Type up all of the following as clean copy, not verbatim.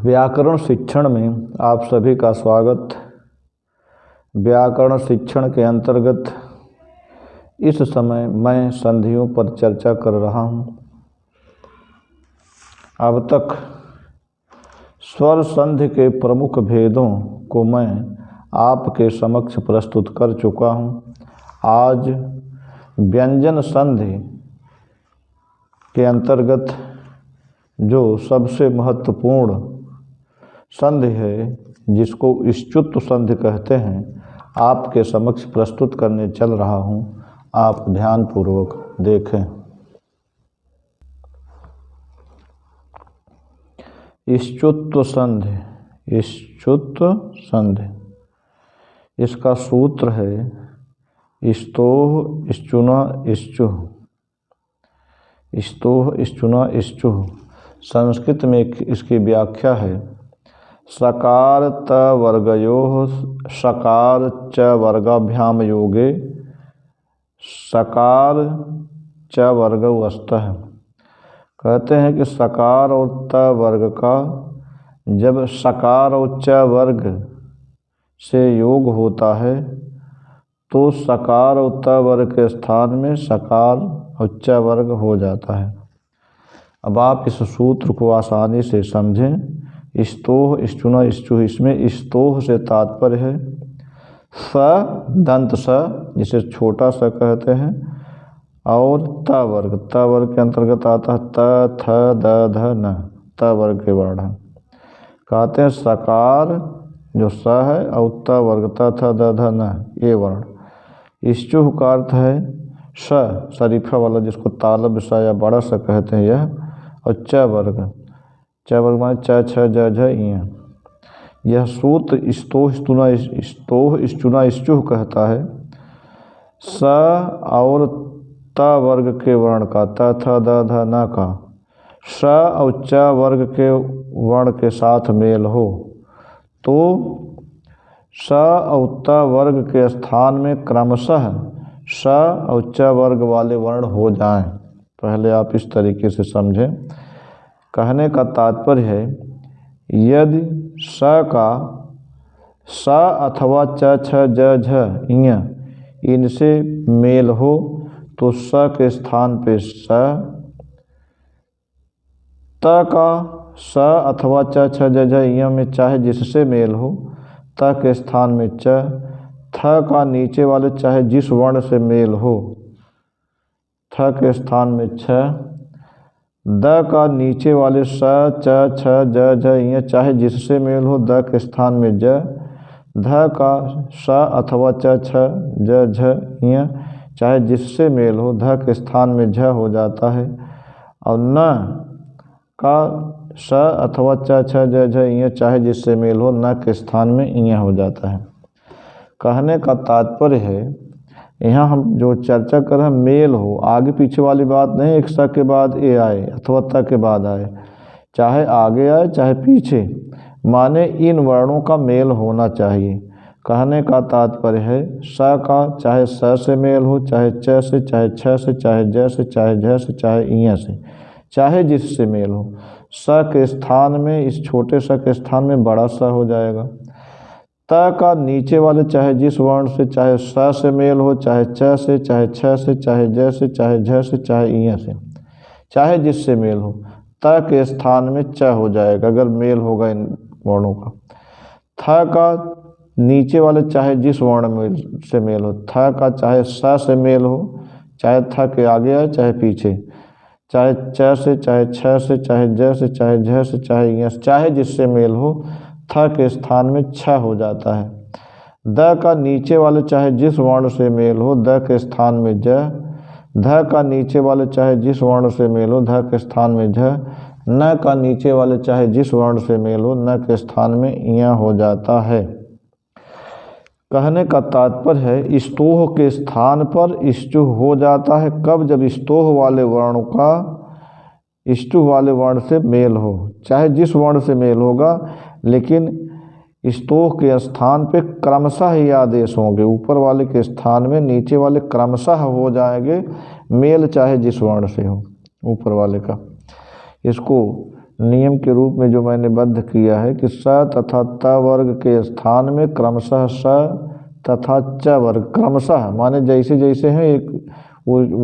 व्याकरण शिक्षण में आप सभी का स्वागत। व्याकरण शिक्षण के अंतर्गत इस समय मैं संधियों पर चर्चा कर रहा हूँ। अब तक स्वर संधि के प्रमुख भेदों को मैं आपके समक्ष प्रस्तुत कर चुका हूँ। आज व्यंजन संधि के अंतर्गत जो सबसे महत्वपूर्ण संधि है, जिसको ईष्टुत्व संधि कहते हैं, आपके समक्ष प्रस्तुत करने चल रहा हूँ। आप ध्यानपूर्वक देखें। ईष्टुत्व संधि, ईष्टुत्व संधि, इसका सूत्र है इस्तोह इश्चुना इश्चुः, इस्तोह इश्चुना इश्चुः। संस्कृत में इसकी व्याख्या है सकार त वर्गयोः सकार च वर्गाभ्याम योगे सकार च वर्गौ अस्तः। कहते हैं कि सकार और त वर्ग का जब सकार और च वर्ग से योग होता है तो सकार और त वर्ग के स्थान में सकार और च वर्ग हो जाता है। अब आप इस सूत्र को आसानी से समझें। इस्तोह इश्चुना इश्चुः, इसमें इस्तोह से तात्पर्य है स दंत स, जिसे छोटा सा कहते हैं, और त वर्ग के अंतर्गत आता है त थ द ध न, त वर्ग के वर्ण हैं। कहते हैं सकार जो स है और त वर्ग त थ द ध न, ये वर्ण। इश्चुः का अर्थ है स शरीफा वाला, जिसको तालब सा या बड़ा सा कहते हैं यह, और च वर्ग माने च छ ज झ इं। यह सूत्र इस्तोह इश्चुना इश्चुः कहता है स और त वर्ग के वर्ण का, त थ द ध न का, स और च वर्ग के वर्ण के साथ मेल हो तो स और त वर्ग के स्थान में क्रमशः स और च वर्ग वाले वर्ण हो जाएं। पहले आप इस तरीके से समझें। कहने का तात्पर्य है यदि स का स अथवा च छ ज झ इं इनसे मेल हो तो स के स्थान पे स, त का स अथवा च छ ज झ इं में चाहे जिससे मेल हो त के स्थान में च, थ का नीचे वाले चाहे जिस वर्ण से मेल हो थ के स्थान में छ, द का नीचे वाले स च छ ज झ इं चाहे जिससे मेल हो द के स्थान में ज, ध का स अथवा च छ ज झ इं चाहे जिससे मेल हो ध के स्थान में झ हो जाता है, और न का स अथवा च छ ज झ इं चाहे जिससे मेल हो न के स्थान में इं हो जाता है। कहने का तात्पर्य है यहाँ हम जो चर्चा कर रहे हैं मेल हो, आगे पीछे वाली बात नहीं, एक स के बाद ए आए अथवा त के बाद आए, चाहे आगे आए चाहे पीछे, माने इन वर्णों का मेल होना चाहिए। कहने का तात्पर्य है स का चाहे स से मेल हो, चाहे च से, चाहे छ से, चाहे ज से, चाहे झ से, चाहे इं से, चाहे जिससे मेल हो, स के स्थान में, इस छोटे स के स्थान में बड़ा स हो जाएगा। त का नीचे वाले चाहे जिस वर्ण से, चाहे स से मेल हो, चाहे च से, चाहे छ से, चाहे ज से, चाहे झ से, चाहे इं से, चाहे जिससे मेल हो, त के स्थान में च हो जाएगा अगर मेल होगा इन वर्णों का। थ का नीचे वाले चाहे जिस वर्ण में से मेल हो, थ का चाहे स से मेल हो, चाहे थ के आगे आए चाहे पीछे, चाहे च से, चाहे छ से, चाहे ज से, चाहे झ से, चाहे इं से, चाहे जिससे मेल हो, थ के स्थान में छ हो जाता है। द का नीचे वाले चाहे जिस वर्ण से मेल हो द के स्थान में ज, ध का नीचे वाले चाहे जिस वर्ण से मेल हो ध के स्थान में झ, न का नीचे वाले चाहे जिस वर्ण से मेल हो न के स्थान में इं हो जाता है। कहने का तात्पर्य है इस्तोह के स्थान पर इष्टुः हो जाता है कब? जब इस्तोह वाले वर्ण का इष्टुः वाले वर्ण से मेल हो, चाहे जिस वर्ण से मेल होगा, लेकिन इस्तोह के स्थान पे क्रमशः ही आदेश होंगे। ऊपर वाले के स्थान में नीचे वाले क्रमशः हो जाएंगे, मेल चाहे जिस वर्ण से हो ऊपर वाले का। इसको नियम के रूप में जो मैंने बद्ध किया है कि स तथा त वर्ग के स्थान में क्रमशः स तथा च वर्ग, क्रमशः माने जैसे जैसे हैं एक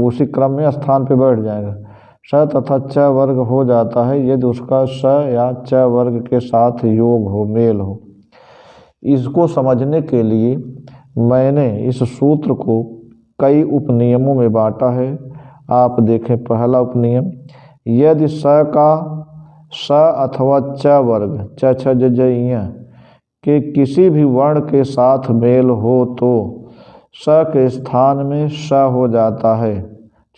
उसी क्रम में स्थान पे बैठ जाएगा। स तथा च वर्ग हो जाता है यदि उसका स या च वर्ग के साथ योग हो, मेल हो। इसको समझने के लिए मैंने इस सूत्र को कई उपनियमों में बांटा है। आप देखें, पहला उपनियम, यदि स का स अथवा च वर्ग च छ ज ज ञ के किसी भी वर्ण के साथ मेल हो तो स के स्थान में स हो जाता है,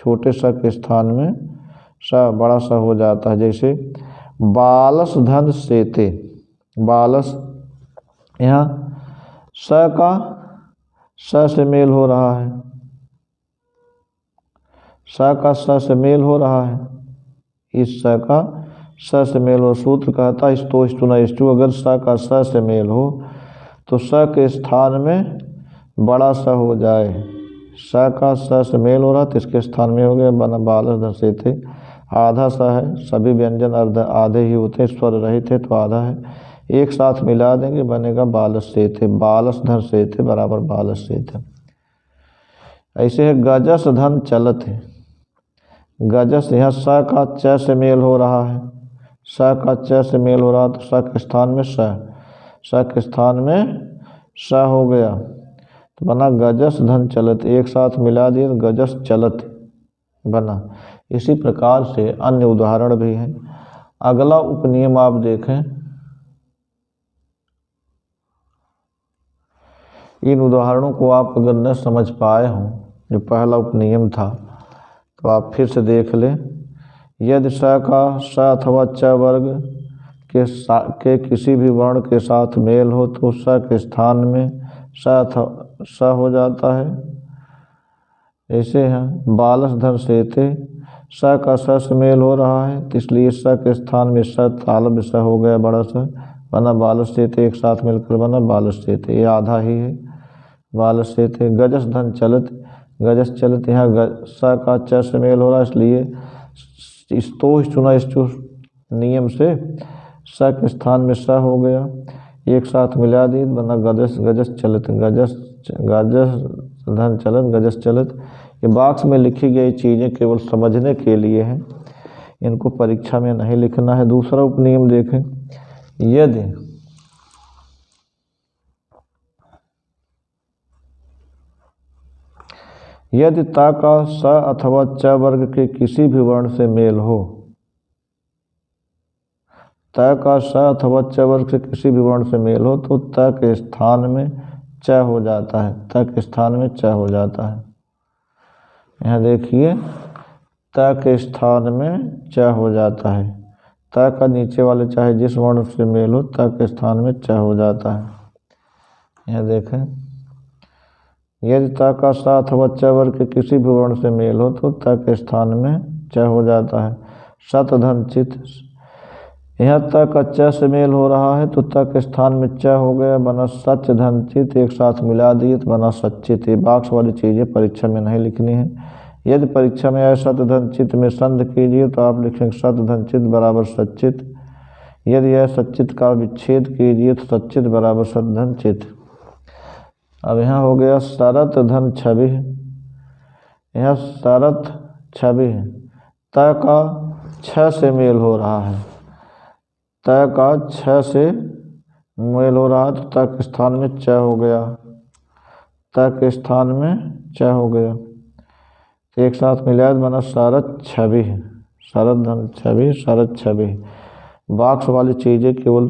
छोटे स के स्थान में स बड़ा स हो जाता है। जैसे बालस धन सेते, बालस, यहाँ स का स से मेल हो रहा है, स का स से मेल हो रहा है, इस स का स से मेल हो। सूत्र कहता है स्तो स्तुना स्तु, अगर स का स से मेल हो तो स के स्थान में बड़ा स हो जाए। स का स से मेल हो रहा तो इसके स्थान में हो गया बना बालस धन सेते। आधा स है, सभी व्यंजन अर्ध आधे ही होते हैं, स्वर रहित है तो आधा है, एक साथ मिला देंगे बनेगा बालस सेते, बालस धन सेते बराबर बालस सेते। ऐसे है गजस धन चलत है, गजस, यहाँ स का च से मेल हो रहा है, स का च से मेल हो रहा तो स के स्थान में स, स के स्थान में स हो गया तो बना गजस धन चलत, एक साथ मिला दिए गजस चलत बना। इसी प्रकार से अन्य उदाहरण भी हैं। अगला उपनियम आप देखें, इन उदाहरणों को आप अगर न समझ पाए हों, जो पहला उपनियम था, तो आप फिर से देख लें। यदि स का स अथवा च वर्ग के किसी भी वर्ण के साथ मेल हो तो स के स्थान में स हो जाता है। ऐसे हैं बालस धन सेते, स का स से मेल हो रहा है तो इसलिए स के स्थान में स तालब स हो गया बड़ा स, बना बालस सेते, एक साथ मिलकर बना बालस सेते, ये आधा ही है बालस सेते। गजस धन चलत, गजस चलत, यहाँ स का च से मेल हो रहा है इसलिए स्तो स्तुना स्तु नियम से स के स्थान में स हो गया, एक साथ मिला दी बना गजस, गजस चलत, गजस गजस धन चलत, गजस चलत। ये बॉक्स में लिखी गई चीज़ें केवल समझने के लिए हैं, इनको परीक्षा में नहीं लिखना है। दूसरा उपनियम देखें, यदि ता का स अथवा च वर्ग के किसी भी वर्ण से मेल हो, त का स अथवा च वर्ग से किसी भी वर्ण से मेल हो तो त के स्थान में च हो जाता है, त के स्थान में च हो जाता है। यहाँ देखिए त के स्थान में च हो जाता है, त का नीचे वाले चाहे जिस वर्ण से मेल हो त के स्थान में च हो जाता है। यहाँ देखें, यदि त का स अथवा च वर्ग के किसी भी वर्ण से मेल हो तो त के स्थान में च हो जाता है। सत धन चित, यहाँ त का च से मेल हो रहा है तो त के स्थान में च हो गया बना सच धन चित, एक साथ मिला दिए तो बना सच्चित। ये बॉक्स वाली चीज़ें परीक्षा में नहीं लिखनी है। यदि परीक्षा में आए सत धन चित में संध कीजिए तो आप लिखेंगे सत धन चित बराबर सच्चित। यदि यह सच्चित का विच्छेद कीजिए तो सच्चित बराबर सत धन चित। अब यहाँ हो गया शरत धन छवि, यहाँ शरत छवि है, त का छ से मेल हो रहा है, त का छ से मेल हो रहा है तो त के स्थान में च हो गया, त के स्थान में च हो गया, एक साथ मिलाया बना शरत छवि, शरत धन छवि, शरत छवि। बॉक्स वाली चीज़ें केवल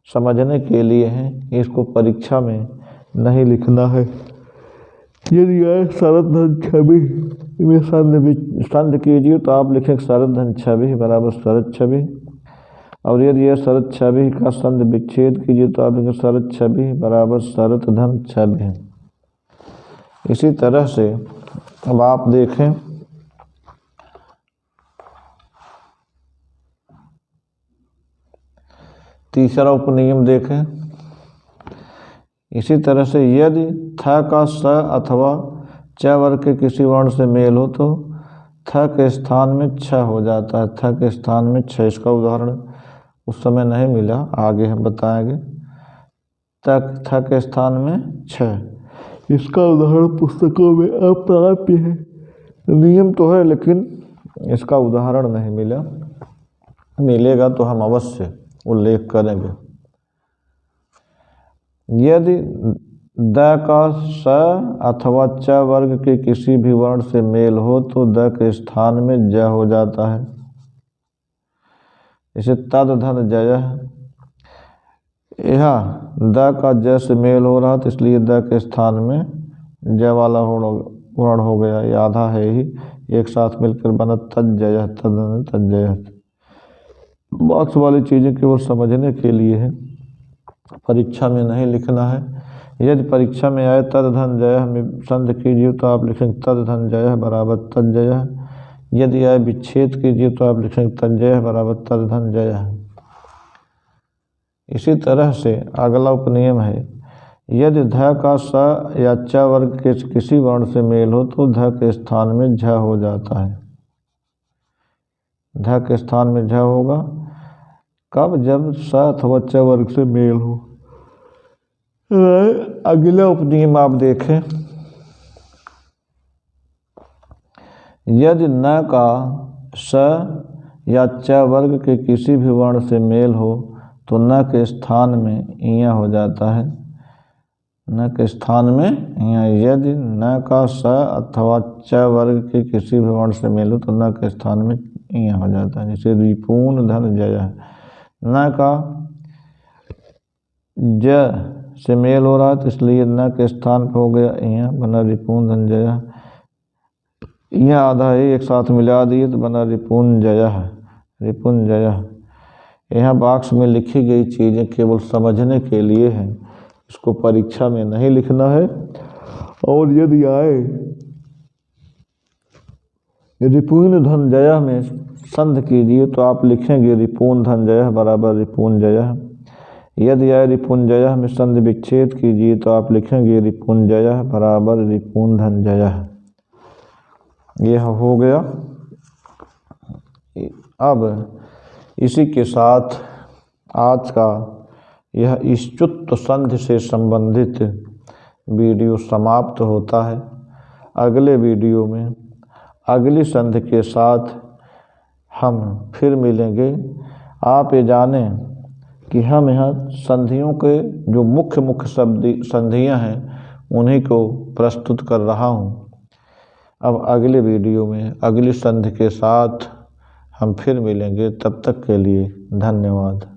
समझने के लिए हैं, इसको परीक्षा में नहीं लिखना है। यदि यह शरत धन छवि में संध कीजिए तो आप लिखेंगे शरत धन छवि बराबर शरत छवि, और यदि यह शरत छवि का संध विच्छेद कीजिए तो आप लिखेंगे शरत छवि बराबर शरत धन छवि। इसी तरह से अब आप देखें, तीसरा उपनियम देखें। इसी तरह से यदि थ का स अथवा च वर्ग के किसी वर्ण से मेल हो तो थ के स्थान में छ हो जाता है, थ के स्थान में छ। इसका उदाहरण उस समय नहीं मिला, आगे हम बताएंगे। थ के स्थान में छ। इसका उदाहरण पुस्तकों में अप्राप्य है, नियम तो है लेकिन इसका उदाहरण नहीं मिला। मिलेगा तो हम अवश्य उल्लेख करेंगे। यदि द का स अथवा च वर्ग के किसी भी वर्ण से मेल हो तो द के स्थान में ज हो जाता है। इसे तद धन जय, यहाँ द का ज से मेल हो रहा तो इसलिए द के स्थान में ज वाला वर्ण हो गया। ये आधा है ही, एक साथ मिलकर बना तद जय, तद जय। बॉक्स वाली चीज़ें केवल समझने के लिए है, परीक्षा में नहीं लिखना है। यदि परीक्षा में आए तद धन जय हमें संध कीजिए तो आप लिखेंगे तद धन जय बराबर तद जय। यदि आए विच्छेद कीजिए तो आप लिखेंगे तद जय बराबर तद धन जय। इसी तरह से अगला उपनियम है, यदि ध का स या च वर्ग के किसी वर्ण से मेल हो तो ध के स्थान में झ हो जाता है। ध के स्थान में झ होगा कब? जब स अथवा च वर्ग से मेल हो। अगला उपनियम आप देखें, यदि न का स या च वर्ग के किसी भी वर्ण से मेल हो तो न के स्थान में इया हो जाता है। न के स्थान में इया। यदि न का स अथवा च वर्ग के किसी भी वर्ण से मेल हो तो न के स्थान में इया हो जाता है। जैसे रिपूर्ण धन जय, न का ज से मेल हो रहा तो इसलिए न के स्थान पर हो गया यहाँ बना रिपूर्ण धन जय। यहाँ आधा है, एक साथ मिला दिए तो बना रिपूर्ण जय, रिपूर्ण जय। यहाँ बॉक्स में लिखी गई चीज़ें केवल समझने के लिए हैं, इसको परीक्षा में नहीं लिखना है। और यदि आए रिपूर्ण धन जय में संध कीजिए तो आप लिखेंगे रिपूर्ण धन जय बराबर रिपूर्ण जय। यदि आए रिपूर्ण जय में संध विच्छेद कीजिए तो आप लिखेंगे रिपूर्ण जय बराबर रिपूर्ण धन जय। यह हो गया। अब इसी के साथ आज का यह इष्टुत्व संधि से संबंधित वीडियो समाप्त होता है। अगले वीडियो में अगली संधि के साथ हम फिर मिलेंगे। आप ये जानें कि हम यहाँ संधियों के जो मुख्य संधियाँ हैं उन्हीं को प्रस्तुत कर रहा हूँ। अब अगले वीडियो में अगली संधि के साथ हम फिर मिलेंगे। तब तक के लिए धन्यवाद।